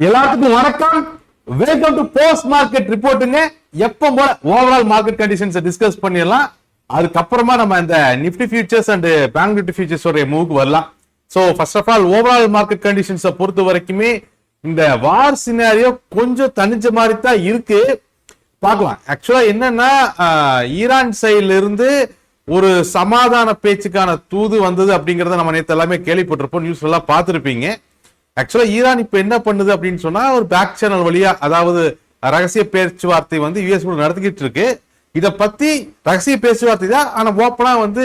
எல்லாத்துக்கும் வணக்கம். Welcome to post market ரிப்போர்ட்டுங்க. எப்போ போல ஓவரால் மார்க்கெட் கண்டிஷன்ஸ் டிஸ்கஸ் பண்ணிடலாம். அதுக்கப்புறமா நம்ம இந்த Nifty futures and bank Nifty futures மூவ்க்கு வரலாம். So first of all overall market கண்டிஷன்ஸை பொறுத்த வரைக்குமே இந்த வார் சினாரியோ கொஞ்சம் தனிச்ச மாதிரி தான் இருக்கு. பார்க்கலாம். ஆக்சுவலா என்னன்னா ஈரான் சைட்ல இருந்து ஒரு சமாதான பேச்சுக்கான தூது வந்தது அப்படிங்கறத நம்ம நேற்று எல்லாமே கேள்விப்பட்டிருப்போம், நியூஸ் எல்லாம் பார்த்துருப்பீங்க. ஆக்சுவலா ஈரான் இப்ப என்ன பண்ணுது அப்படின்னு சொன்னா ஒரு பேக் சேனல் வழியா, அதாவது ரகசிய பேச்சுவார்த்தை வந்து யுஎஸ் கூட நடத்திக்கிட்டு இருக்கு. இத பத்தி ரகசிய பேச்சுவார்த்தை தான், ஆனா ஓப்பனா வந்து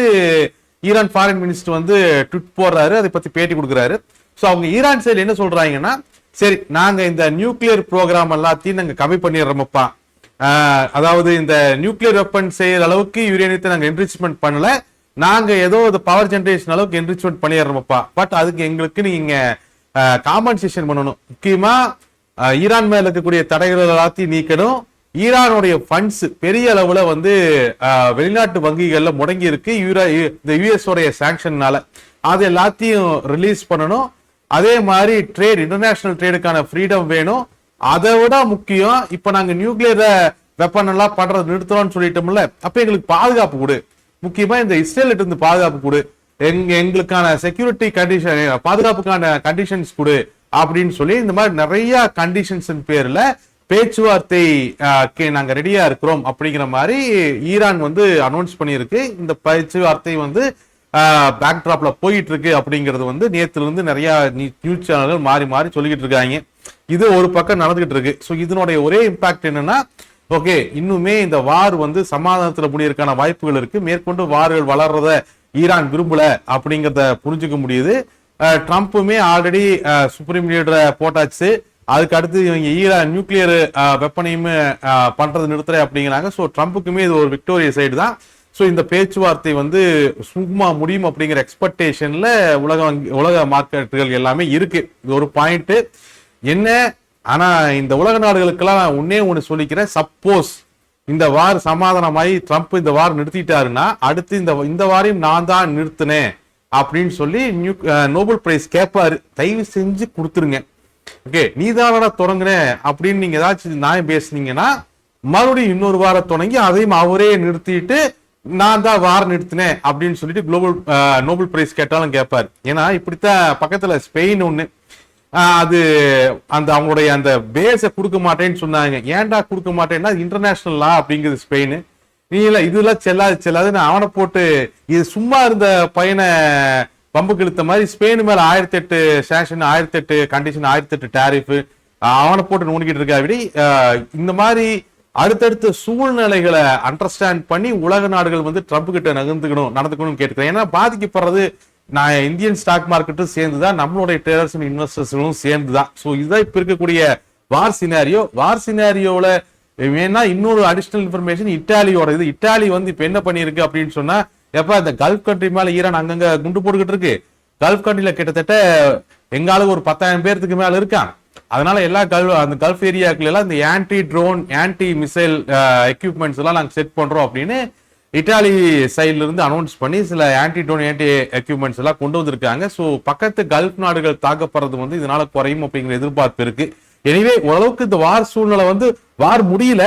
ஈரான் ஃபாரின் மினிஸ்டர் வந்து ட்விட் போடுறாரு, அதை பத்தி பேட்டி கொடுக்குறாரு. ஸோ அவங்க ஈரான் சைடு என்ன சொல்றாங்கன்னா, சரி நாங்க இந்த நியூக்ளியர் ப்ரோக்ராம் எல்லாத்தையும் நாங்க கம்மி பண்ணிடுறோமப்பா, அதாவது இந்த நியூக்ளியர் வெப்பன் செய்யற அளவுக்கு யுரேனியத்தை நாங்க என்ரிச்மெண்ட் பண்ணல, நாங்க ஏதோ பவர் ஜெனரேஷன் அளவுக்கு என்ரிச்மெண்ட் பண்ணிடுறோமப்பா, பட் அதுக்கு எங்களுக்கு நீங்க காம்பன்சேஷன் பண்ணணும். முக்கியமா ஈரான் மேல இருக்கக்கூடிய தடைகள் எல்லாத்தையும் நீக்கணும். ஈரானுடைய ஃபண்ட்ஸ் பெரிய அளவுல வந்து வெளிநாட்டு வங்கிகள்ல முடங்கி இருக்கு இந்த யுஎஸ் உடைய சாங்ஷன்னால, அது எல்லாத்தையும் ரிலீஸ் பண்ணணும். அதே மாதிரி ட்ரேட், இன்டர்நேஷனல் ட்ரேடுக்கான ஃப்ரீடம் வேணும். அதை விட முக்கியம், இப்ப நாங்க நியூக்ளியர் வெப்பன் எல்லாம் பண்றது நிறுத்துறோம்னு சொல்லிட்டோம்ல, அப்ப எங்களுக்கு பாதுகாப்பு கொடு, முக்கியமா இந்த இஸ்ரேல் இருந்து பாதுகாப்பு கொடு, எங்களுக்கான செக்யூரிட்டி கண்டிஷன், பாதுகாப்புக்கான கண்டிஷன்ஸ் கொடு அப்படின்னு சொல்லி இந்த மாதிரி நிறைய கண்டிஷன்ஸ் பேர்ல பேச்சுவார்த்தை நாங்க ரெடியா இருக்கிறோம் அப்படிங்கிற மாதிரி ஈரான் வந்து அனௌன்ஸ் பண்ணியிருக்கு. இந்த பேச்சுவார்த்தை வந்து பேக் டிராப்ல போயிட்டு இருக்கு அப்படிங்கிறது வந்து நேத்துல இருந்து நிறைய நியூஸ் சேனல்கள் மாறி மாறி சொல்லிக்கிட்டு இருக்காங்க. இது ஒரு பக்கம் நடந்துகிட்டு இருக்கு. ஸோ இதனுடைய ஒரே இம்பாக்ட் என்னன்னா, ஓகே இன்னுமே இந்த வார் வந்து சமாதானத்துல முடியறதுக்கான வாய்ப்புகள் இருக்கு. மேற்கொண்டு வார்கள் வளர்றத ஈரான் விரும்பல அப்படிங்கிறத புரிஞ்சுக்க முடியுது. ட்ரம்ப்புமே ஆல்ரெடி சுப்ரீம் லீடரை போட்டாச்சு. அதுக்கு அடுத்து இவங்க ஈரான் நியூக்ளியர் வெப்பனையுமே பண்றது நிறுத்துற அப்படிங்கிறாங்க. ஸோ ட்ரம்ப்புக்குமே இது ஒரு விக்டோரிய சைடு தான். ஸோ இந்த பேச்சுவார்த்தை வந்து சும்மா முடியும் அப்படிங்கிற எக்ஸ்பெக்டேஷன்ல உலக மார்க்கெட்டுகள் எல்லாமே இருக்கு. இது ஒரு பாயிண்ட் என்ன. ஆனா இந்த உலக நாடுகளுக்கெல்லாம் நான் ஒண்ணு சொல்லிக்கிறேன், சப்போஸ் இந்த வார் சமாதானமாயி ட்ரம்ப் இந்த வார் நிறுத்திட்டாருன்னா அடுத்து இந்த வாரையும் நான் தான் நிறுத்தினேன் அப்படின்னு சொல்லி நோபல் பிரைஸ் கேட்பாரு. தயவு செஞ்சு கொடுத்துருங்க. ஓகே நீதானடா தொடங்குனேன் அப்படின்னு நீங்க ஏதாச்சும் நியாயம் பேசுனீங்கன்னா மறுபடியும் இன்னொரு வாரம் தொடங்கி அதையும் அவரே நிறுத்திட்டு நான் தான் வாரம் நிறுத்தினேன் அப்படின்னு சொல்லிட்டு நோபல் பிரைஸ் கேட்டாலும் கேட்பாரு. ஏன்னா இப்படித்தான் பக்கத்துல ஸ்பெயின் ஒண்ணு, அது அந்த அவங்களுடைய அந்த பேஸை கொடுக்க மாட்டேன்னு சொன்னாங்க. ஏன்டா கொடுக்க மாட்டேன்னா இன்டர்நேஷனல் லா அப்படிங்கிறது ஸ்பெயின். நீ இல்ல இதெல்லாம் செல்லாதுன்னு அவனை போட்டு, இது சும்மா இருந்த பையனை பம்புக்கு இழுத்த மாதிரி ஸ்பெயின் மேல 1008 சாங்ஷன், 1008 கண்டிஷன், 1008 டாரிஃப் அவனை போட்டு நோண்டிக்கிட்டு இருக்கா. அப்படி இந்த மாதிரி அடுத்தடுத்த சூழ்நிலைகளை அண்டர்ஸ்டாண்ட் பண்ணி உலக நாடுகள் வந்து ட்ரம்ப் கிட்ட நடந்துக்கணும்னு கேட்டுக்கிறேன். ஏன்னா பாதிக்கப்படுறது நான் இந்தியன் ஸ்டாக் மார்க்கெட்டும் சேர்ந்துதான், நம்மளுடைய ட்ரேடர்ஸ் இன்வெஸ்டர்ஸும் சேர்ந்துதான். ஸோ இதுதான் இப்ப இருக்கக்கூடிய வார் சினாரியோ. வார் சினாரியோல வேணா இன்னொரு அடிஷனல் இன்ஃபர்மேஷன் இட்டாலியோட இது. இட்டாலி வந்து இப்ப என்ன பண்ணிருக்கு அப்படின்னு சொன்னா, எப்ப இந்த கல்ஃப் கண்ட்ரி மேல ஈரான் அங்கங்க குண்டு போட்டுக்கிட்டு இருக்கு. கல்ஃப் கண்ட்ரில கிட்டத்தட்ட எங்காலும் ஒரு 10,000 பேருக்கு மேல இருக்கான். அதனால எல்லா அந்த கல்ஃப் ஏரியாக்குள்ள எல்லாம் இந்த anti drone, anti missile equipments எல்லாம் நாங்க செட் பண்றோம் அப்படின்னு இட்டாலி சைட்ல இருந்து அனௌன்ஸ் பண்ணி சில ஆன்டி ட்ரோன், ஆன்டி எக்யூப்மெண்ட்ஸ் எல்லாம் கொண்டு வந்திருக்காங்க. ஸோ பக்கத்து கல்ஃப் நாடுகள் தாக்கப்படுறது வந்து இதனால குறையும் அப்படிங்கிற எதிர்பார்ப்பு இருக்கு. எனவே ஓரளவுக்கு இந்த வார் சூழ்நிலை வந்து வார் முடியல,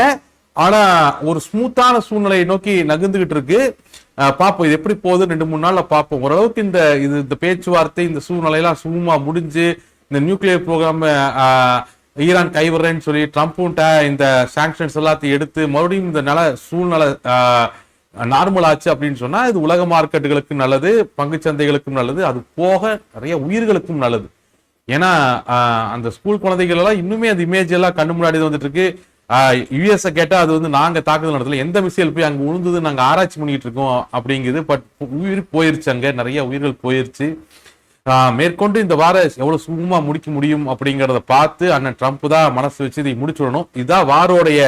ஆனா ஒரு ஸ்மூத்தான சூழ்நிலையை நோக்கி நகர்ந்துகிட்டு இருக்கு. பார்ப்போம் இது எப்படி போகுது, 2-3 நாள்ல பார்ப்போம். ஓரளவுக்கு இந்த பேச்சுவார்த்தை, இந்த சூழ்நிலையெல்லாம் சும்மா முடிஞ்சு இந்த நியூக்ளியர் ப்ரோக்ராம் ஈரான் கைவிடுறேன்னு சொல்லி ட்ரம்ப்பும் இந்த சாங்ஷன்ஸ் எல்லாத்தையும் எடுத்து மறுபடியும் இந்த சூழ்நிலை நார்மல் ஆச்சு அப்படின்னு சொன்னா இது உலக மார்க்கெட்டுகளுக்கும் நல்லது, பங்கு சந்தைகளுக்கும் நல்லது, அது போக நிறைய உயிர்களுக்கும் நல்லது. ஏன்னா அந்த ஸ்கூல் குழந்தைகள் எல்லாம் இன்னுமே அந்த இமேஜ் எல்லாம் கண்ணு முன்னாடி வந்துட்டு இருக்கு. யுஎஸ் கேட்டா அது வந்து நாங்க தாக்குதல் நடத்தல, எந்த மிசைல் போய் அங்க உழுந்தது நாங்க ஆராய்ச்சி பண்ணிட்டு இருக்கோம் அப்படிங்குது. பட் உயிர் போயிருச்சு, அங்க நிறைய உயிர்கள் போயிருச்சு. மேற்கொண்டு இந்த வாரம் எவ்வளவு சுகமா முடிக்க முடியும் அப்படிங்கறத பார்த்து அண்ணன் ட்ரம்ப் தான் மனசு வச்சு இதை முடிச்சுடணும். இதுதான் வாரோடைய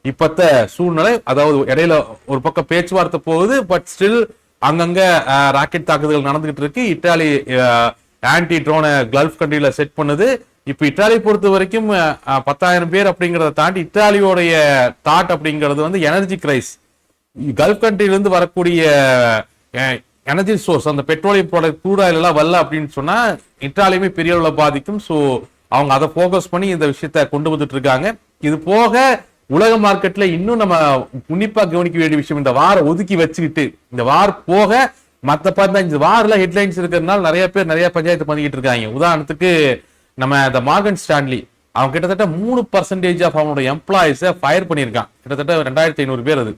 இப்பத்த சூழ்நிலை. அதாவது இடையில ஒரு பக்கம் பேச்சுவார்த்தை போகுது, பட் ஸ்டில் அங்கங்க ராக்கெட் தாக்குதல் நடந்துகிட்டு இருக்கு. இட்டாலி ஆன்டி ட்ரோனை கல்ஃப் கண்ட்ரில செட் பண்ணுது. இப்ப இட்டாலி பொறுத்த வரைக்கும் 10,000 பேர் அப்படிங்கறத தாண்டி இட்டாலியோடைய தாட் அப்படிங்கிறது வந்து எனர்ஜி கிரைஸ். கல்ஃப் கண்ட்ரில இருந்து வரக்கூடிய எனர்ஜி சோர்ஸ், அந்த பெட்ரோலியம் ப்ராடக்ட், க்ரூட் ஆயில் எல்லாம் வரல அப்படின்னு சொன்னா இட்டாலியுமே பெரிய அளவுல பாதிக்கும். ஸோ அவங்க அதை போக்கஸ் பண்ணி இந்த விஷயத்த கொண்டு வந்துட்டு இருக்காங்க. இது போக உலக மார்க்கெட்ல இன்னும் நம்ம உன்னிப்பா கவனிக்க வேண்டிய விஷயம், இந்த வார ஒதுக்கி வச்சுக்கிட்டு இந்த வார் போக மத்த பார்த்தா இந்த வாரில் ஹெட்லைன்ஸ் இருக்கிறதுனால நிறைய பேர் நிறைய பஞ்சாயத்து பண்ணிக்கிட்டு இருக்காங்க. உதாரணத்துக்கு நம்ம இந்த மார்கன் ஸ்டான்லி அவன் கிட்டத்தட்ட 3% ஆஃப் அவனோட எம்ப்ளாயிஸை ஃபயர் பண்ணியிருக்கான். கிட்டத்தட்ட 2500 பேர். அது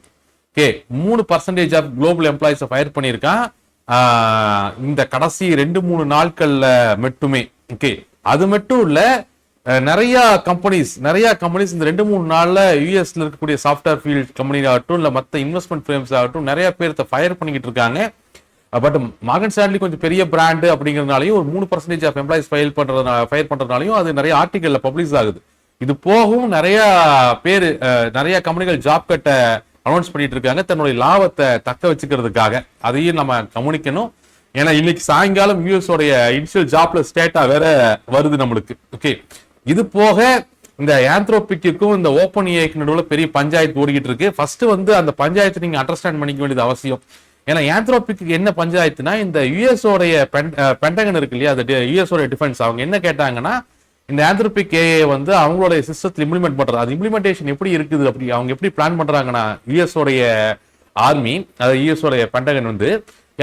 ஓகே, 3% ஆஃப் குளோபல் எம்ப்ளாயிஸை ஃபயர் பண்ணியிருக்கான் இந்த கடைசி 2-3 நாட்கள்ல மட்டுமே. ஓகே, அது மட்டும் இல்ல, நிறைய கம்பெனிஸ் இந்த 2-3 நாள்ல யூஎஸ்ல இருக்கக்கூடிய சாஃப்ட்வேர் ஃபீல்ட் கம்பெனி ஆகட்டும் இல்ல மற்ற இன்வெஸ்ட்மெண்ட் ஃபிரேம்ஸ் ஆகட்டும் நிறைய பேர்த்த ஃபயர் பண்ணிக்கிட்டு இருக்காங்க. பட் மார்கன் ஸ்டான்லி கொஞ்சம் பெரிய பிராண்டு அப்படிங்கிறதுனாலையும் ஒரு 3% ஆஃப் எம்ப்ளாயிஸ் ஃபயர் பண்றதுனாலையும் அது நிறைய ஆர்டிகல்ல பப்ளிஷ் ஆகுது. இது போகவும் நிறைய பேர் நிறைய கம்பெனிகள் ஜாப் கட்டை அனௌன்ஸ் பண்ணிட்டு இருக்காங்க தன்னுடைய லாபத்தை தக்க வச்சுக்கிறதுக்காக. அதையும் நம்ம கவனிக்கணும். ஏன்னா இன்னைக்கு சாயங்காலம் யூஎஸோடைய இனிஷியல் ஜாப்ல ஸ்டேட்டா வேற வருது நம்மளுக்கு. ஓகே, இது போக இந்த ஆந்த்ரோபிக்கும் இந்த ஓப்பன் ஏஐக்கு நடுவில் பெரிய பஞ்சாயத்து ஓடிக்கிட்டு இருக்கு. ஃபர்ஸ்ட் வந்து அந்த பஞ்சாயத்தை நீங்க அண்டர்ஸ்டாண்ட் பண்ணிக்க வேண்டியது அவசியம். ஏன்னா ஆந்த்ரோபிக்கு என்ன பஞ்சாயத்துனா, இந்த யூஎஸோடைய பென்டகன் இருக்கு இல்லையா, அந்த யூஎஸோடைய டிஃபென்ஸ், அவங்க என்ன கேட்டாங்கன்னா இந்த ஆந்த்ரோபிக் ஏஐ வந்து அவங்களுடைய சிஸ்டத்தில் இம்ப்ளிமெண்ட் பண்றது, அது இம்ப்ளிமெண்டேஷன் எப்படி இருக்குது, அப்படி அவங்க எப்படி பிளான் பண்றாங்கன்னா யூஎஸோடைய ஆர்மி, அதாவது யூஎஸோடைய பென்டகன் வந்து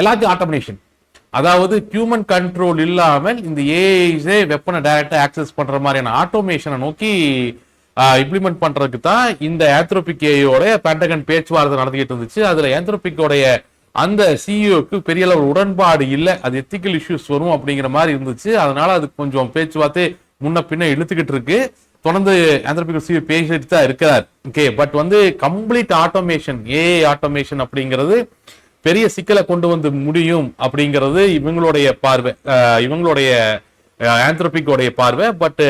எல்லாத்தையும் ஆட்டோமேஷன், அதாவது ஹியூமன் கண்ட்ரோல் இல்லாமல் இந்த ஏஐஸே வெப்பனை டைரக்டா ஆக்சஸ் பண்ற மாதிரியான ஆட்டோமேஷனை நோக்கி இம்ப்ளிமெண்ட் பண்றதுக்கு தான் இந்த ஆந்த்ரோபிக் ஏஐயோட பென்டகன் பேச்சுவார்த்தை நடத்திட்டு இருந்துச்சு. அதுல ஆந்த்ரோபிக்கோடைய அந்த சிஇஓக்கு பெரிய அளவு உடன்பாடு இல்லை, அது எத்திக்கல் இஷ்யூஸ் வரும் அப்படிங்கிற மாதிரி இருந்துச்சு. அதனால அது கொஞ்சம் பேச்சுவார்த்தை முன்ன பின்ன இழுத்துக்கிட்டு இருக்கு. தொடர்ந்து ஆந்த்ரோபிக் சிஇஓ பேசிட்டு தான் இருக்கிறார். ஓகே, பட் வந்து கம்ப்ளீட் ஆட்டோமேஷன், ஏஐ ஆட்டோமேஷன் அப்படிங்கிறது பெரிய சிக்கலை கொண்டு வந்து முடியும் அப்படிங்கிறது இவங்களுடைய பார்வை, இவங்களுடைய ஆந்த்ரோபிக்கோடைய பார்வை. பட்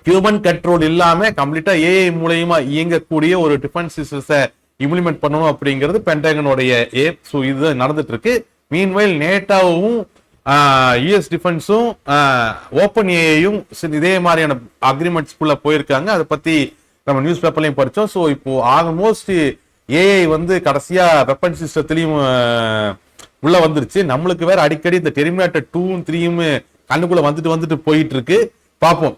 ஹியூமன் கண்ட்ரோல் இல்லாம கம்ப்ளீட்டா ஏஐ மூலமா இயங்கக்கூடிய ஒரு டிஃபென்ஸ் சிஸ்டத்தை இம்ப்ளிமெண்ட் பண்ணணும் அப்படிங்கிறது பென்டகனுடைய ஏம். ஸோ இது நடந்துட்டு இருக்கு. மீன்வைல் நேட்டோவும் யூஎஸ் டிஃபென்ஸும் ஓப்பன் ஏஐயும் இதே மாதிரியான அக்ரிமெண்ட்ஸ்குள்ள போயிருக்காங்க. அதை பத்தி நம்ம நியூஸ் பேப்பர்லையும் படிச்சோம். ஸோ இப்போ ஆல்மோஸ்ட் ஏஐ வந்து கடைசியா வெப்பன் சிஸ்டத்திலையும் உள்ள வந்துருச்சு. நம்மளுக்கு வேற அடிக்கடி இந்த டெர்மினேட்டர் 2, 3 கண்ணுக்குள்ள வந்துட்டு போயிட்டு இருக்கு. பார்ப்போம்,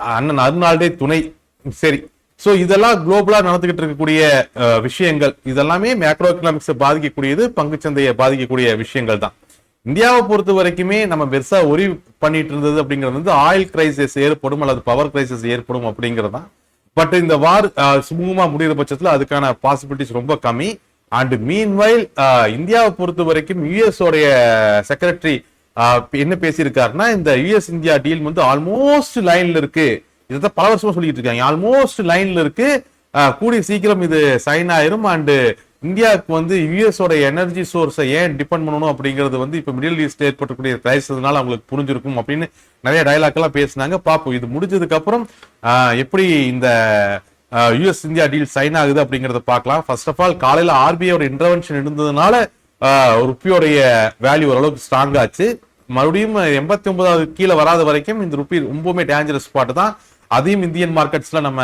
அண்ணன் அருணால்டே துணை. சரி, ஸோ இதெல்லாம் குளோபலா நடந்துகிட்டு இருக்கக்கூடிய விஷயங்கள். இதெல்லாமே மேக்ரோ எக்கனாமிக்ஸை பாதிக்கக்கூடியது, பங்குச்சந்தையை பாதிக்கக்கூடிய விஷயங்கள் தான். இந்தியாவை பொறுத்த வரைக்குமே நம்ம பெருசா ஒரி பண்ணிட்டு இருந்தது அப்படிங்கிறது வந்து ஆயில் கிரைசிஸ் ஏற்படும் அல்லது பவர் கிரைசிஸ் ஏற்படும் அப்படிங்கிறது தான். பட் இந்த வார் சுமூகமா முடிகிற பட்சத்துல அதுக்கான பாசிபிலிட்டிஸ் ரொம்ப கம்மி. அண்ட் மீன்வைல் இந்தியாவை பொறுத்த வரைக்கும் யூஎஸ் உடைய செக்ரட்டரி என்ன பேசியிருக்காருன்னா, இந்த யூஎஸ் இந்தியா டீல் வந்து ஆல்மோஸ்ட் லைன்ல இருக்கு. இதை பல வருஷமா சொல்லிட்டு இருக்காங்க. ஆல்மோஸ்ட் லைன்ல இருக்கு, கூடிய சீக்கிரம் இது சைன் ஆயிரும். அண்ட் இந்தியாவுக்கு வந்து யூஎஸோட எனர்ஜி சோர்ஸை ஏன் டிபெண்ட் பண்ணணும் அப்படிங்கிறது வந்து இப்ப மிடில் ஈஸ்ட் ஏற்படக்கூடிய கிரைசிஸ்னால அவங்களுக்கு புரிஞ்சிருக்கும் அப்படின்னு நிறைய டயலாக் எல்லாம் பேசினாங்க. பார்ப்போம் இது முடிஞ்சதுக்கு அப்புறம் எப்படி இந்த யூஎஸ் இந்தியா டீல் சைன் ஆகுது அப்படிங்கறத பார்க்கலாம். ஃபர்ஸ்ட் ஆஃப் ஆல் காலையில ஆர்பிஐயோட இன்டர்வென்ஷன் இருந்ததுனால ருப்பியோடைய வேல்யூ ஓரளவுக்கு ஸ்ட்ராங் ஆச்சு. மறுபடியும் 89 கீழே வராத வரைக்கும் இந்த ருப்பி ரொம்பவுமே டேஞ்சரஸ் ஸ்பாட் தான். அதையும் இந்தியன் மார்க்கெட்ஸ்ல நம்ம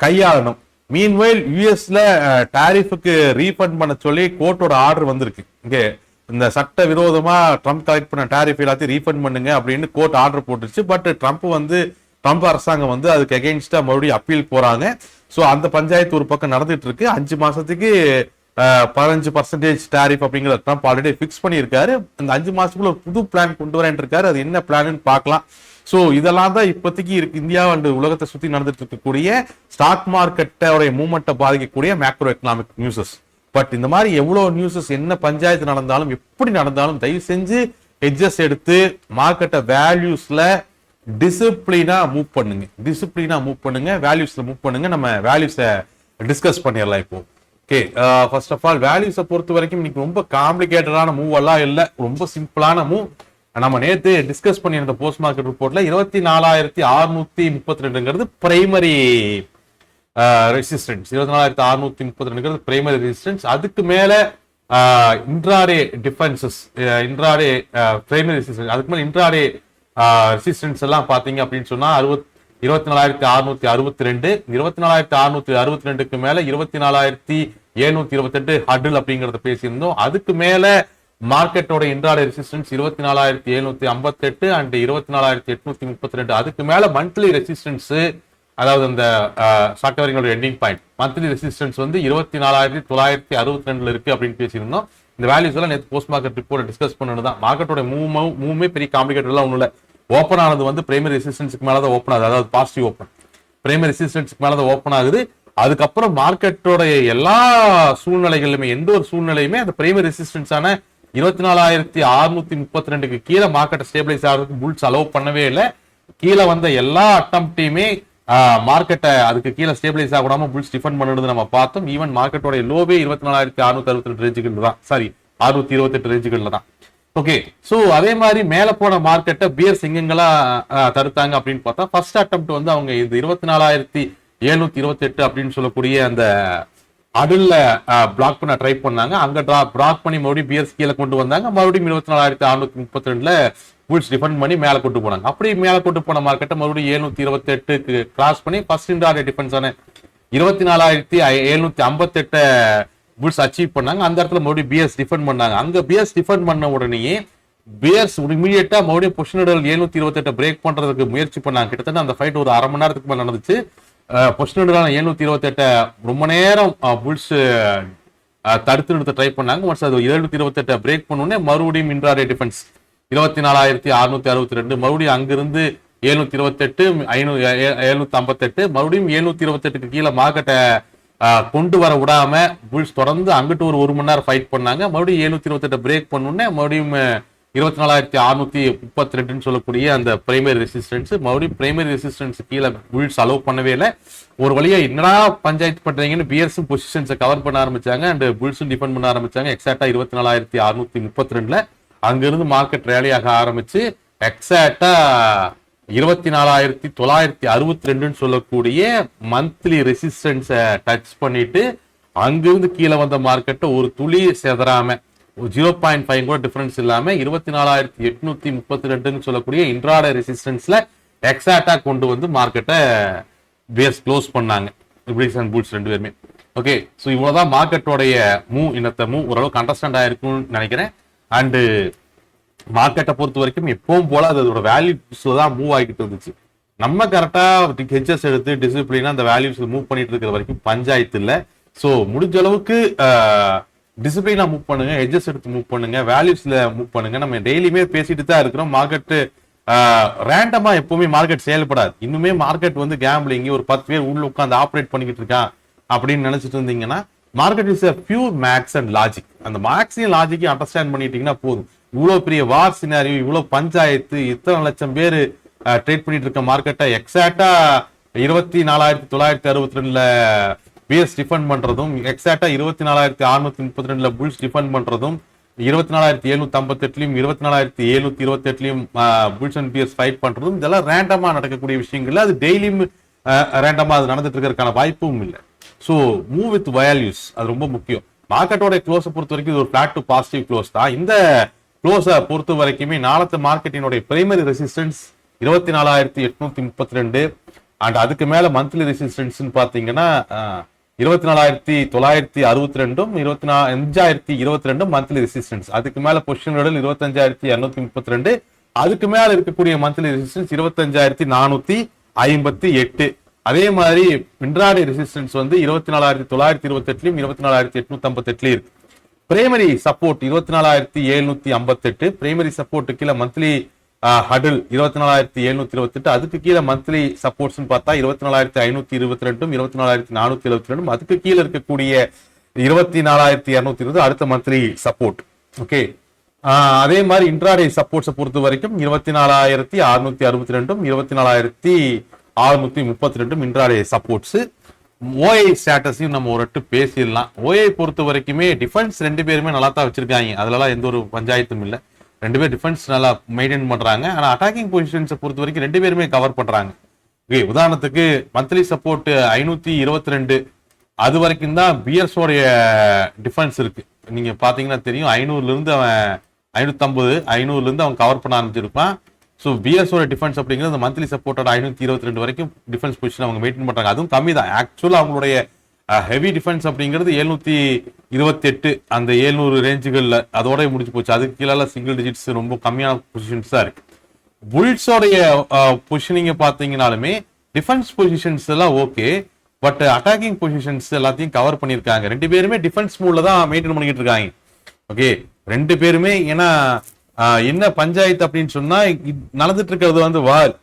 கையாளணும். மீன்வைல் யூஎஸ்ல டாரிஃபுக்கு ரீஃபண்ட் பண்ண சொல்லி கோர்ட்டோட ஆர்டர் வந்திருக்கு. இங்கே இந்த சட்ட விரோதமா ட்ரம்ப் கலெக்ட் பண்ண டாரிஃப் எல்லாத்தையும் ரீஃபண்ட் பண்ணுங்க அப்படின்னு கோர்ட் ஆர்டர் போட்டுருச்சு. பட் ட்ரம்ப் அரசாங்கம் வந்து அதுக்கு அகெயின்ஸ்டா மறுபடியும் அப்பீல் போறாங்க. ஸோ அந்த பஞ்சாயத்து ஒரு பக்கம் நடந்துட்டு இருக்கு. 5 மாசத்துக்கு 15% டாரிஃப் அப்படிங்கிறத ட்ரம்ப் ஆல்ரெடி பிக்ஸ் பண்ணியிருக்காரு. அந்த 5 மாசத்துக்குள்ள ஒரு புது பிளான் கொண்டு வரேன் இருக்காரு. அது என்ன பிளான்னு பார்க்கலாம். சோ இதெல்லாம் தான் இப்போதைக்கு இருக்கு இந்தியா அண்ட் உலகத்தை சுத்தி நடந்துட்டு இருக்கக்கூடிய ஸ்டாக் மார்க்கெட்டோட மூவ்மெண்ட்டை பாதிக்கக்கூடிய மேக்ரோ எக்கனாமிக் நியூஸஸ். பட் இந்த மாதிரி எவ்வளவு நியூஸஸ் என்ன பஞ்சாயத்து நடந்தாலும் எப்படி நடந்தாலும் தயவு செஞ்சு ஹெட்ஜஸ் எடுத்து மார்க்கெட்டை வேல்யூஸ்ல டிசிப்ளினா மூவ் பண்ணுங்க, வேல்யூஸ்ல மூவ் பண்ணுங்க. நம்ம வேல்யூஸை டிஸ்கஸ் பண்ணிடலாம் இப்போ. ஓகே, ஃபர்ஸ்ட் ஆஃப் ஆல் வேல்யூஸை பொறுத்த வரைக்கும் இன்னைக்கு ரொம்ப காம்ப்ளிகேட்டடான மூவ் எல்லாம் இல்லை, ரொம்ப சிம்பிளான மூவ். நம்ம நேற்று டிஸ்கஸ் பண்ணியிருந்த போஸ்ட் மார்க்கெட் ரிப்போர்ட்ல 24,632ங்கிறது பிரைமரி ரெசிஸ்டன்ஸ், 24,632ங்கிறது பிரைமரி ரெசிஸ்டன்ஸ். அதுக்கு மேல intraday defences, intraday primary resistance, அதுக்கு மேல இன்ட்ராடே ரெசிஸ்டன்ஸ் எல்லாம் பாத்தீங்க அப்படின்னு சொன்னா 24,662, 24,662க்கு மேல 24,728 ஹடில் அப்படிங்கறத பேசியிருந்தோம். அதுக்கு மேல மார்க்கெட்டோட இன்ட்ராடே ரெசிஸ்டன்ஸ் 24,758 அண்ட் 24,832. அதுக்கு மேல மந்த்லி ரெசிஸ்டன்ஸ், அதாவது இந்த ஷார்ட் கவரிங்கோட எண்டிங் பாயிண்ட் மந்த்லி ரெசிஸ்டன்ஸ் வந்து 24,962 இருக்கு அப்படின்னு பேசியிருந்தோம். இந்த வேல்யூஸ் எல்லாம் நேற்று போஸ்ட் மார்க்கெட் ரிப்போர்ட் டிஸ்கஸ் பண்ணணும் தான். மார்க்கெட்டோட மூவ்மே பெரிய காம்ப்ளிகேட்டட் எல்லாம் ஒன்றும் இல்லை. ஓப்பன் ஆனது வந்து பிரைமரி ரெசிஸ்டன்ஸுக்கு மேலே தான் ஓப்பன் ஆகுது, அதாவது பாசிட்டிவ் ஓப்பன் பிரைமரி ரெசிஸ்டன்ஸுக்கு மேலே தான் ஓப்பன் ஆகுது. அதுக்கப்புறம் மார்க்கெட்டோட எல்லா சூழ்நிலைகளுமே, எந்த ஒரு சூழ்நிலையுமே அந்த பிரைமரி ரெசிஸ்டன்ஸான 24,632க்கு கீழே மார்க்கெட்டை ஸ்டேபிளைஸ் ஆகிறதுக்கு புல்ஸ் அலோவ் பண்ணவே இல்லை. கீழே வந்த எல்லா அட்டம்ப்டையுமே மார்க்கெட்டை அதுக்கு கீழே ஸ்டேபிளைஸ் ஆகாம புல்ஸ் டிஃபெண்ட் பண்ணுறது நம்ம பார்த்தோம். ஈவன் மார்க்கெட்டோட லோவே 24,662 ரேஞ்சுகள் தான், சாரி 628 ரேஞ்சுகள்ல தான். ஓகே, சோ அதே மாதிரி மேல போன மார்க்கெட்டை பியர்ஸ் எங்கெங்களா தடுத்தாங்க அப்படின்னு பார்த்தா, ஃபர்ஸ்ட் அட்டெம்ப்ட் வந்து அவங்க இந்த 24,728 அப்படின்னு சொல்லக்கூடிய அந்த அடுல பிளாக் பண்ண ட்ரை பண்ணாங்க. அங்க பிளாக் பண்ணி மறுபடியும் பியர்ஸ் கீழே கொண்டு வந்தாங்க. மறுபடியும் 24,632 புல்ஸ் டிஃபெண்ட் பண்ணி மேல கொண்டு போனாங்க. அப்படி மேல கொண்டு போன மார்க்கெட்டை மறுபடியும் 728க்கு கிராஸ் பண்ணி ஃபர்ஸ்ட் இன்ட்ராடே டிஃபென்ஸான 24,758 புல்ஸ் அச்சீவ் பண்ணாங்க. அந்த இடத்துல மறுபடியும் பிஎஸ் டிஃபெண்ட் பண்ணாங்க. அங்க பிஎஸ் டிஃபெண்ட் பண்ண உடனேயே பியர்ஸ் இமீடியட்டா மறுபடியும் பொசிஷன் 728 பிரேக் பண்றதுக்கு முயற்சி பண்ணாங்க. கிட்டத்தட்ட அந்த ஃபைட் ஒரு அரை மணி நேரத்துக்கு மேல நடந்துச்சு. பொசிஷன் 728 ரொம்ப நேரம் புல்ஸ் தடுத்து நிறுத்த ட்ரை பண்ணாங்க. ஒன்ஸ் அது 728 பிரேக் பண்ணோடனே மறுபடியும் இன்ட்ராடே டிஃபென்ஸ் 24,662, மறுபடியும் அங்கிருந்து 728, 758, மறுபடியும் 728க்கு கீழே மார்க்கெட்டை கொண்டு வர விடாம புல்ஸ் தொடர்ந்து அங்கிட்டு ஒரு மணி நேரம் ஃபைட் பண்ணாங்க. மறுபடியும் 728 பிரேக் பண்ணோடனே மறுபடியும் 24,632 சொல்லக்கூடிய அந்த பிரைமரி ரெசிஸ்டன்ஸ், மறுபடியும் பிரைமரி ரெசிஸ்டன்ஸ் கீழே புல்ஸ் அலோவ் பண்ணவே இல்லை. ஒரு வழியா என்னடா பஞ்சாயத்து பண்றீங்கன்னு பியர்ஸும் பொசிஷன்ஸை கவர் பண்ண ஆரம்பிச்சாங்க அண்ட் புல்ஸும் டிஃபெண்ட் பண்ண ஆரம்பிச்சாங்க. எக்ஸாக்டா 24,632 அங்கிருந்து மார்க்கெட் ரேலியாக ஆரம்பிச்சு எக்ஸாக்டா 24,962 சொல்லக்கூடிய மந்த்லி ரெசிஸ்டன்ஸை டச் பண்ணிட்டு அங்கிருந்து கீழே வந்த மார்க்கெட்டை ஒரு துளி செதறாம 0.5 கூட டிஃபரன்ஸ் இல்லாம 24,832 சொல்லக்கூடிய இன்ட்ராடே ரெசிஸ்டன்ஸ்ல எக்ஸாக்டா கொண்டு வந்து மார்க்கெட்டை பேஸ் க்ளோஸ் பண்ணாங்க பிரிக்ஸ் அண்ட் புல்ஸ் ரெண்டு பேருமே. ஓகே, ஸோ இவ்வளவுதான் மார்க்கெட்டோடைய இன்னத்த மூவ் ஓரளவு கண்டஸ்டன்ட் ஆயிருக்கும்னு நினைக்கிறேன். அண்டு மார்க்கெட்டை பொறுத்த வரைக்கும் எப்பவும் போல அதோட வேல்யூஸ்ல தான் மூவ் ஆகிட்டு இருந்துச்சு. நம்ம கரெக்டா ஹெட்ஜஸ் எடுத்து டிசிப்ளினா அந்த வேல்யூஸ் மூவ் பண்ணிட்டு இருக்கிற வரைக்கும் பஞ்சாயத்து இல்லை. ஸோ முடிஞ்ச அளவுக்கு டிசிப்ளினா மூவ் பண்ணுங்க, ஹெட்ஜஸ் எடுத்து மூவ் பண்ணுங்க, வேல்யூஸ்ல மூவ் பண்ணுங்க. நம்ம டெய்லியுமே பேசிட்டு தான் இருக்கிறோம். மார்க்கெட் ரேண்டமா எப்பவுமே மார்க்கெட் செயல்படாது. இன்னுமே மார்க்கெட் வந்து கேம்பிளிங் ஒரு 10 பேர் உள்ள உட்காந்து ஆப்ரேட் பண்ணிக்கிட்டு இருக்கான் அப்படின்னு நினைச்சிட்டு இருந்தீங்கன்னா, market is a pure maths and logic. அந்த மேக்ஸையும் லாஜிக்கையும் அண்டர்ஸ்டாண்ட் பண்ணிட்டீங்கன்னா போதும். இவ்வளவு பெரிய வார் சினாரியோ, இவ்வளவு பஞ்சாயத்து, இத்தனை லட்சம் பேர் ட்ரேட் பண்ணிட்டு இருக்க மார்க்கெட்டை எக்ஸாக்டா 24,962 பிஎஸ் டிஃபெண்ட் பண்றதும், எக்ஸாக்டா 24,632 புல்ஸ் டிஃபெண்ட் பண்றதும், 24,758 24,728 புல்ஸ் அண்ட் பிஎஸ் ஃபைட் பண்றதும், இதெல்லாம் ரேண்டமா நடக்கக்கூடிய விஷயங்கள். அது டெய்லியும் ரேண்டமா அது நடந்துட்டு இருக்கிறதுக்கான வாய்ப்பும் இல்லை. ஸோ மூவ் வித் வேல்யூஸ், அது ரொம்ப முக்கியம். மார்க்கெட்டோட க்ளோஸை பொறுத்த வரைக்கும் இது ஒரு ஃபிளாட் டு பாசிட்டிவ் க்ளோஸ் தான். இந்த க்ளோஸை பொறுத்த வரைக்குமே நாளத்து மார்க்கெட்டினுடைய பிரைமரி ரெசிஸ்டன்ஸ் 24,832 அண்ட் அதுக்கு மேல மந்த்லி ரெசிஸ்டன்ஸ் பாத்தீங்கன்னா 24,962 25,022 மந்த்லி ரெசிஸ்டன்ஸ். அதுக்கு மேல பொசிஷன் 25,232. அதுக்கு மேல இருக்கக்கூடிய மந்த்லி ரெசிஸ்டன்ஸ் 25,458. அதே மாதிரி இன்ட்ராடே ரெசிஸ்டன்ஸ் வந்து 24,928 24,858 இருக்கு. Primary support 24,758. பிரைமரி சப்போர்ட் கீழே மந்த்லி ஹடில் 24,728. அதுக்கு கீழே மந்த்லி சப்போர்ட்ஸ் பார்த்தா 24,522 24,472. அதுக்கு கீழே இருக்கக்கூடிய 24,220 அடுத்த மந்த்லி சப்போர்ட். ஓகே, அதே மாதிரி இன்ட்ராடே சப்போர்ட்ஸை பொறுத்த வரைக்கும் 24,662 24,632 இன்ட்ராடே சப்போர்ட்ஸ். ஓஐ ஸ்டேட்டஸையும் நம்ம ஒரு பேசிடலாம். ஓஐ பொறுத்த வரைக்குமே டிஃபென்ஸ் ரெண்டு பேருமே நல்லா தான் வச்சிருக்காங்க, அதுலலாம் எந்த ஒரு பஞ்சாயத்தும் இல்லை. ரெண்டு பேர் டிஃபென்ஸ் நல்லா மெயின்டைன் பண்றாங்க. ஆனா அட்டாக்கிங் பொசிஷன்ஸை பொறுத்த வரைக்கும் ரெண்டு பேருமே கவர் பண்றாங்க. ஓகே, உதாரணத்துக்கு மந்த்லி சப்போர்ட் 522 அது வரைக்கும் தான் பியர்ஸோடைய டிஃபென்ஸ் இருக்கு. நீங்க பாத்தீங்கன்னா தெரியும், 500ல இருந்து அவன் 550 500ல இருந்து அவன் கவர் பண்ண ஆரம்பிச்சிருப்பான். ஸோ பிஎஸ்ஓட டிஃபென்ஸ் அப்படிங்கிறது மந்த்லி சப்போர்ட்டோட 522 வரைக்கும் டிஃபென்ஸ் பொசிஷன் அவங்க மெயின்டைன் பண்றாங்க. அதுவும் கம்மி தான். ஆக்சுவலாக அவங்களுடைய ஹெவி டிஃபென்ஸ் அப்படிங்கிறது 728 அந்த 700 ரேஞ்சுகள்ல அதோட முடிச்சு போச்சு. அதுக்கு கீழே சிங்கிள் டிஜிட்ஸ் ரொம்ப கம்மியான பொசிஷன்ஸ் தான் இருக்கு. புல்ஸோடைய பொசிஷனிங்க பார்த்தீங்கன்னாலுமே டிஃபென்ஸ் பொசிஷன்ஸ் எல்லாம் ஓகே, பட் அட்டாக்கிங் பொசிஷன்ஸ் எல்லாத்தையும் கவர் பண்ணியிருக்காங்க. 2 பேருமே டிஃபென்ஸ் மூட்ல தான் மெயின்டைன் பண்ணிக்கிட்டு இருக்காங்க. ஓகே, 2 பேருமே ஏன்னா என்ன பஞ்சாயத்து அப்படின்னு சொன்னா நடந்துட்டு இருக்கிறது வார்.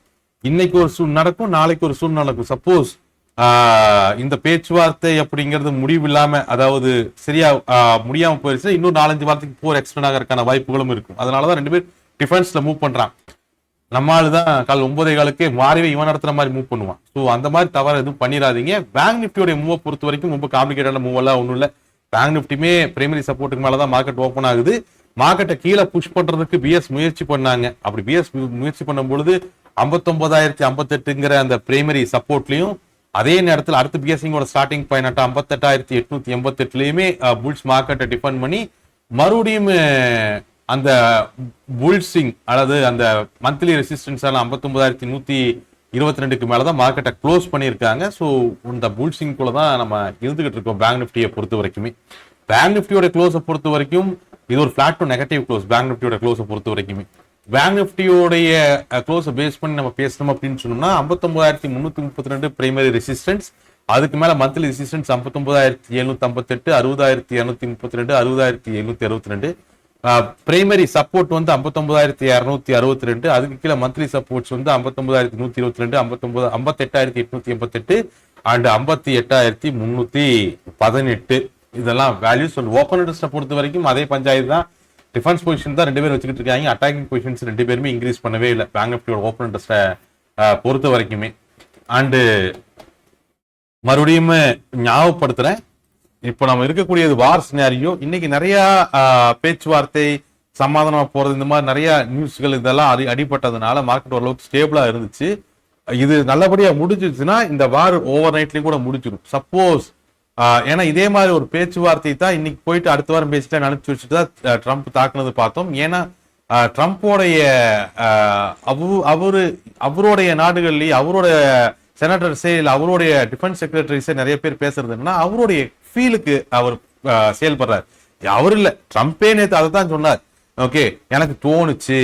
இன்னைக்கு ஒரு சூழ் நடக்கும், நாளைக்கு ஒரு சூழ் நடக்கும். சப்போஸ் இந்த பேச்சுவார்த்தை அப்படிங்கிறது முடிவு இல்லாம, அதாவது சரியா முடியாம போயிருச்சு, இன்னும் 4-5 வாரத்துக்கு போர் எக்ஸ்டெண்ட் ஆகிறதுக்கான வாய்ப்புகளும் இருக்கும். அதனாலதான் 2 பேர் டிஃபென்ஸ்ல மூவ் பண்றான். நம்ம ஆளுதான் கால் 9:15 மாறிவே இவன் நடத்துற மாதிரி மூவ் பண்ணுவான். ஸோ அந்த மாதிரி தவறு எதுவும் பண்ணிடாதீங்க. பேங்க் நிஃப்டியோட மூவை பொறுத்த வரைக்கும் ரொம்ப காம்ப்ளிகேட்டான மூவ் எல்லாம் ஒன்றும் இல்லை. பேங்க் நிஃப்டியுமே பிரைமரி சப்போர்ட்டுக்கு மேலதான் மார்க்கெட் ஓப்பன் ஆகுது. மார்க்கெட்டை கீழே புஷ் பண்றதுக்கு பிஎஸ் முயற்சி பண்ணாங்க. அப்படி பிஎஸ் முயற்சி பண்ணும் பொழுது 59,058ங்கிற அந்த பிரைமரி சப்போர்ட்லயும், அதே நேரத்தில் அடுத்த பிஎஸ்சிங்கோட ஸ்டார்டிங் பாயிண்ட் 58,888லயுமே புல்ஸ் மார்க்கெட்டை டிஃபெண்ட் பண்ணி மறுபடியும் அந்த புல்சிங் அதாவது அந்த மந்த்லி ரெசிஸ்டன்ஸ் 59,122க்கு மேலதான் மார்க்கெட்டை க்ளோஸ் பண்ணியிருக்காங்க. ஸோ இந்த புல்சிங்குள்ள தான் நம்ம இருந்துகிட்டு இருக்கோம் பேங்க் நிஃப்டியை பொறுத்த வரைக்குமே. பேங்க் நிஃப்டியோட க்ளோஸை பொறுத்த வரைக்கும் இது ஒரு flat to negative close. Bank நிஃப்டியோட க்ளோஸை பொறுத்த வரைக்குமே பேங்க் நிஃப்டியோடைய க்ளோஸை பேஸ் பண்ணி நம்ம பேசணும் அப்படின்னு சொன்னோம்னா 59,332 பிரைமரி ரெசிஸ்டன்ஸ், அதுக்கு மேல மந்த்லி ரெசிஸ்டன்ஸ் 59,758, 60,232, 60,762. பிரைமரி சப்போர்ட் 59,262, அதுக்கு கீழே மந்த்லி சப்போர்ட்ஸ் 59,122, 58,888 அண்ட் 58,318. இதெல்லாம் வேல்யூஸ். ஓப்பன் இன்ட்ரெஸ்ட்டை பொறுத்த வரைக்கும் அதே பஞ்சாயத்து தான். டிஃபென்ஸ் பொசிஷன் தான் 2 பேரும் வச்சுக்கிட்டு இருக்காங்க. அட்டாக்கிங் பொசிஷன்ஸ் 2 பேருமே இன்க்ரீஸ் பண்ணவே இல்லை பேங்க் நிஃப்டியோட ஓப்பன் இன்ட்ரெஸ்ட்டை பொறுத்த வரைக்குமே. அண்டு மறுபடியும் ஞாபகப்படுத்துறேன், இப்போ நம்ம இருக்கக்கூடியது வார் சினாரியோ. இன்னைக்கு நிறைய பேச்சுவார்த்தை சமாதானமா போறது, இந்த மாதிரி நிறைய நியூஸ்கள் இதெல்லாம் அடிபட்டதுனால மார்க்கெட் ஓரளவுக்கு ஸ்டேபிளா இருந்துச்சு. இது நல்லபடியா முடிஞ்சிருச்சுன்னா இந்த வார் ஓவர் நைட்லயும் கூட முடிச்சிடும். சப்போஸ் ஏன்னா இதே மாதிரி ஒரு பேச்சுவார்த்தை தான் இன்னைக்கு போயிட்டு அடுத்த வாரம் பேசிட்டு அனுப்பிச்சு வச்சுட்டு தான் ட்ரம்ப் தாக்குனது பார்த்தோம். ஏன்னா ட்ரம்ப்போடைய அவருடைய நாடுகள்லயே அவரோட செனட்டர்ஸே இல்லை அவருடைய டிஃபென்ஸ் செக்ரட்டரிஸே நிறைய பேர் பேசுறது என்னன்னா அவருடைய ஃபீலுக்கு அவர் செயல்படுறாரு. அவர் இல்ல, ட்ரம்ப்பே நேற்று அதை தான் சொன்னார். ஓகே, எனக்கு தோணுச்சு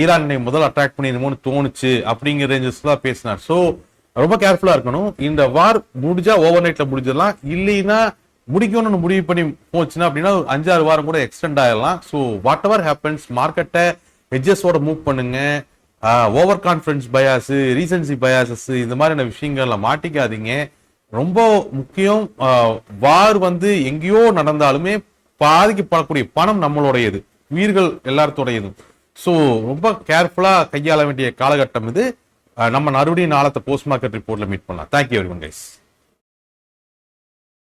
ஈரானை முதல் அட்டாக் பண்ணிடுமோன்னு தோணுச்சு அப்படிங்கிற ரேஞ்சஸ் தான் பேசினார். ஸோ ரொம்ப கேர்ஃபுல்லா இருக்கணும். இந்த வார் முடிஞ்சா ஓவர் நைட்ல முடிஞ்சிடலாம், இல்லைன்னா முடிக்கணும்னு முடிவு பண்ணி போச்சுன்னா அப்படின்னா ஒரு 5-6 வாரம் கூட எக்ஸ்டெண்ட் ஆயிடலாம். ஸோ வாட் எவர் ஹேப்பன்ஸ் மார்க்கெட்டை எட்ஜஸோட மூவ் பண்ணுங்க. Over confidence bias, recency biases இந்த மாதிரியான விஷயங்கள்ல மாட்டிக்காதீங்க. ரொம்ப முக்கியம், வார் எங்கேயோ நடந்தாலுமே பாதிக்கப்படக்கூடிய பணம் நம்மளுடையது, உயிர்கள் எல்லாத்தோடையது. ஸோ ரொம்ப கேர்ஃபுல்லா கையாள வேண்டிய காலகட்டம் இது. நம்ம மறுபடியும் நாளத்தை போஸ்ட் மார்க்கெட் ரிப்போர்ட்ல மீட் பண்ணலாம். Thank you everyone guys.